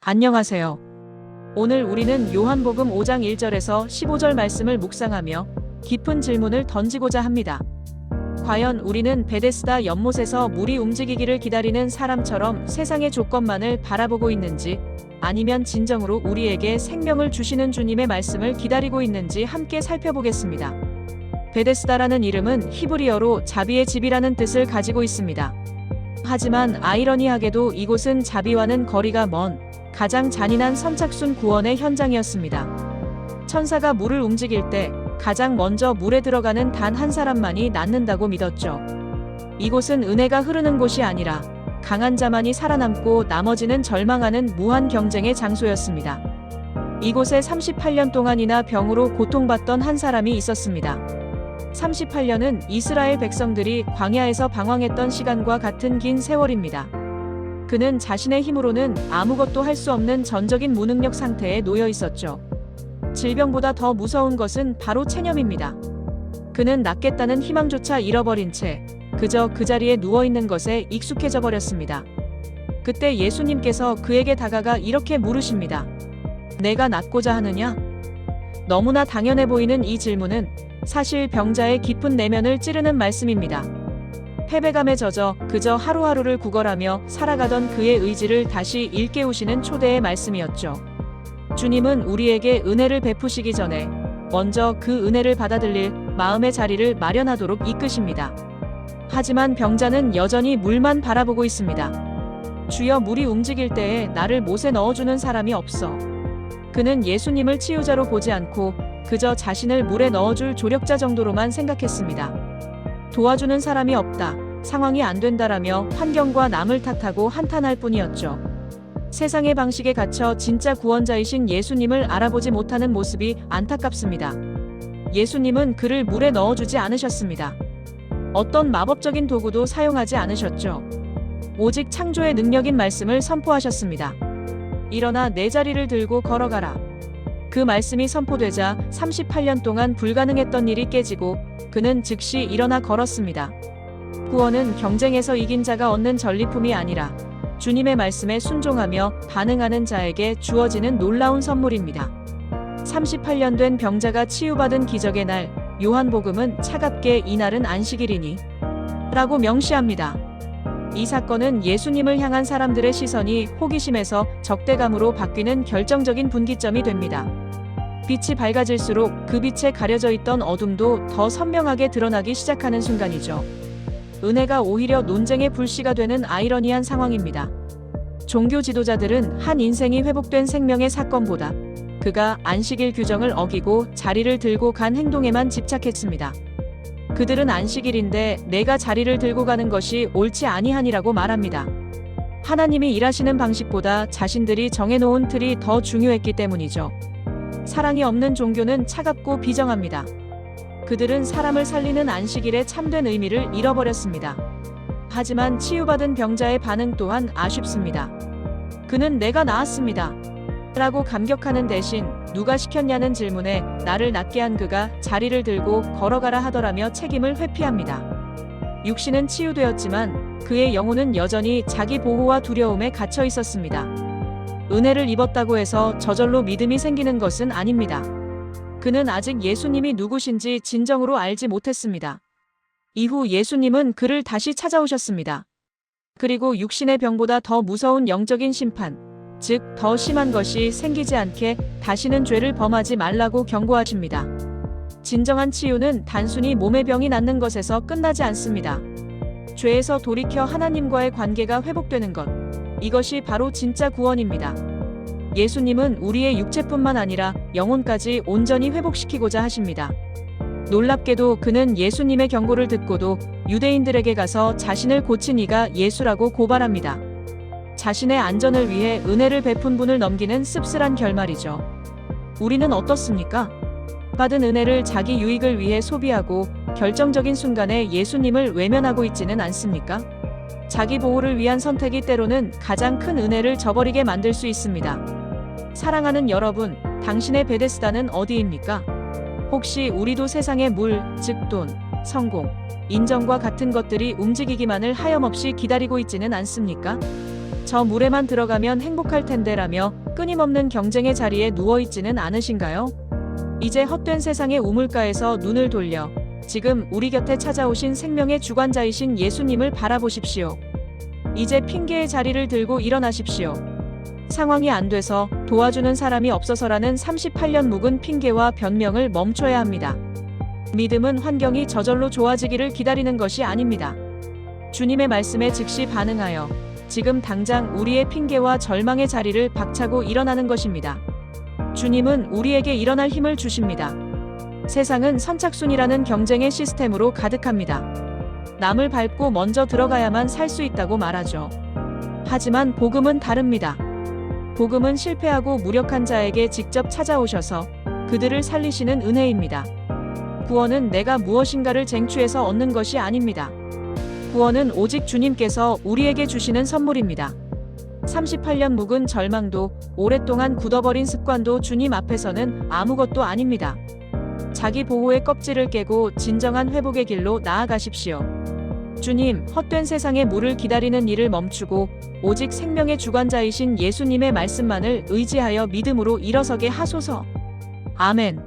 안녕하세요. 오늘 우리는 요한복음 5장 1절에서 15절 말씀을 묵상하며 깊은 질문을 던지고자 합니다. 과연 우리는 베데스다 연못에서 물이 움직이기를 기다리는 사람처럼 세상의 조건만을 바라보고 있는지, 아니면 진정으로 우리에게 생명을 주시는 주님의 말씀을 기다리고 있는지 함께 살펴보겠습니다. 베데스다라는 이름은 히브리어로 자비의 집이라는 뜻을 가지고 있습니다. 하지만 아이러니하게도 이곳은 자비와는 거리가 먼 가장 잔인한 선착순 구원의 현장이었습니다. 천사가 물을 움직일 때 가장 먼저 물에 들어가는 단 한 사람만이 낫는다고 믿었죠. 이곳은 은혜가 흐르는 곳이 아니라 강한 자만이 살아남고 나머지는 절망하는 무한 경쟁의 장소였습니다. 이곳에 38년 동안이나 병으로 고통받던 한 사람이 있었습니다. 38년은 이스라엘 백성들이 광야에서 방황했던 시간과 같은 긴 세월입니다. 그는 자신의 힘으로는 아무것도 할 수 없는 전적인 무능력 상태에 놓여 있었죠. 질병보다 더 무서운 것은 바로 체념입니다. 그는 낫겠다는 희망조차 잃어버린 채 그저 그 자리에 누워있는 것에 익숙해져 버렸습니다. 그때 예수님께서 그에게 다가가 이렇게 물으십니다. 내가 낫고자 하느냐? 너무나 당연해 보이는 이 질문은 사실 병자의 깊은 내면을 찌르는 말씀입니다. 패배감에 젖어 그저 하루하루를 구걸하며 살아가던 그의 의지를 다시 일깨우시는 초대의 말씀이었죠. 주님은 우리에게 은혜를 베푸시기 전에 먼저 그 은혜를 받아들일 마음의 자리를 마련하도록 이끄십니다. 하지만 병자는 여전히 물만 바라보고 있습니다. 주여, 물이 움직일 때에 나를 못에 넣어주는 사람이 없어. 그는 예수님을 치유자로 보지 않고 그저 자신을 물에 넣어줄 조력자 정도로만 생각했습니다. 도와주는 사람이 없다, 상황이 안 된다라며 환경과 남을 탓하고 한탄할 뿐이었죠. 세상의 방식에 갇혀 진짜 구원자이신 예수님을 알아보지 못하는 모습이 안타깝습니다. 예수님은 그를 물에 넣어주지 않으셨습니다. 어떤 마법적인 도구도 사용하지 않으셨죠. 오직 창조의 능력인 말씀을 선포하셨습니다. 일어나 내 자리를 들고 걸어가라. 그 말씀이 선포되자 38년 동안 불가능했던 일이 깨지고 그는 즉시 일어나 걸었습니다. 구원은 경쟁에서 이긴 자가 얻는 전리품이 아니라 주님의 말씀에 순종하며 반응하는 자에게 주어지는 놀라운 선물입니다. 38년 된 병자가 치유받은 기적의 날, 요한복음은 차갑게 이날은 안식일이니 라고 명시합니다. 이 사건은 예수님을 향한 사람들의 시선이 호기심에서 적대감으로 바뀌는 결정적인 분기점이 됩니다. 빛이 밝아질수록 그 빛에 가려져 있던 어둠도 더 선명하게 드러나기 시작하는 순간이죠. 은혜가 오히려 논쟁의 불씨가 되는 아이러니한 상황입니다. 종교 지도자들은 한 인생이 회복된 생명의 사건보다 그가 안식일 규정을 어기고 자리를 들고 간 행동에만 집착했습니다. 그들은 안식일인데 내가 자리를 들고 가는 것이 옳지 아니하니라고 말합니다. 하나님이 일하시는 방식보다 자신들이 정해놓은 틀이 더 중요했기 때문이죠. 사랑이 없는 종교는 차갑고 비정합니다. 그들은 사람을 살리는 안식일의 참된 의미를 잃어버렸습니다. 하지만 치유받은 병자의 반응 또한 아쉽습니다. 그는 내가 나았습니다. 라고 감격하는 대신 누가 시켰냐는 질문에 나를 낫게 한 그가 자리를 들고 걸어가라 하더라며 책임을 회피합니다. 육신은 치유되었지만 그의 영혼은 여전히 자기 보호와 두려움에 갇혀 있었습니다. 은혜를 입었다고 해서 저절로 믿음이 생기는 것은 아닙니다. 그는 아직 예수님이 누구신지 진정으로 알지 못했습니다. 이후 예수님은 그를 다시 찾아오셨습니다. 그리고 육신의 병보다 더 무서운 영적인 심판, 즉 더 심한 것이 생기지 않게 다시는 죄를 범하지 말라고 경고하십니다. 진정한 치유는 단순히 몸의 병이 낫는 것에서 끝나지 않습니다. 죄에서 돌이켜 하나님과의 관계가 회복되는 것, 이것이 바로 진짜 구원입니다. 예수님은 우리의 육체뿐만 아니라 영혼까지 온전히 회복시키고자 하십니다. 놀랍게도 그는 예수님의 경고를 듣고도 유대인들에게 가서 자신을 고친 이가 예수라고 고발합니다. 자신의 안전을 위해 은혜를 베푼 분을 넘기는 씁쓸한 결말이죠. 우리는 어떻습니까? 받은 은혜를 자기 유익을 위해 소비하고 결정적인 순간에 예수님을 외면하고 있지는 않습니까? 자기 보호를 위한 선택이 때로는 가장 큰 은혜를 저버리게 만들 수 있습니다. 사랑하는 여러분, 당신의 베데스다는 어디입니까? 혹시 우리도 세상의 물, 즉 돈, 성공, 인정과 같은 것들이 움직이기만을 하염없이 기다리고 있지는 않습니까? 저 물에만 들어가면 행복할 텐데라며 끊임없는 경쟁의 자리에 누워있지는 않으신가요? 이제 헛된 세상의 우물가에서 눈을 돌려 지금 우리 곁에 찾아오신 생명의 주관자이신 예수님을 바라보십시오. 이제 핑계의 자리를 들고 일어나십시오. 상황이 안 돼서 도와주는 사람이 없어서라는 38년 묵은 핑계와 변명을 멈춰야 합니다. 믿음은 환경이 저절로 좋아지기를 기다리는 것이 아닙니다. 주님의 말씀에 즉시 반응하여 지금 당장 우리의 핑계와 절망의 자리를 박차고 일어나는 것입니다. 주님은 우리에게 일어날 힘을 주십니다. 세상은 선착순이라는 경쟁의 시스템으로 가득합니다. 남을 밟고 먼저 들어가야만 살 수 있다고 말하죠. 하지만 복음은 다릅니다. 복음은 실패하고 무력한 자에게 직접 찾아오셔서 그들을 살리시는 은혜입니다. 구원은 내가 무엇인가를 쟁취해서 얻는 것이 아닙니다. 구원은 오직 주님께서 우리에게 주시는 선물입니다. 38년 묵은 절망도 오랫동안 굳어버린 습관도 주님 앞에서는 아무것도 아닙니다. 자기 보호의 껍질을 깨고 진정한 회복의 길로 나아가십시오. 주님, 헛된 세상의 물을 기다리는 일을 멈추고 오직 생명의 주관자이신 예수님의 말씀만을 의지하여 믿음으로 일어서게 하소서. 아멘.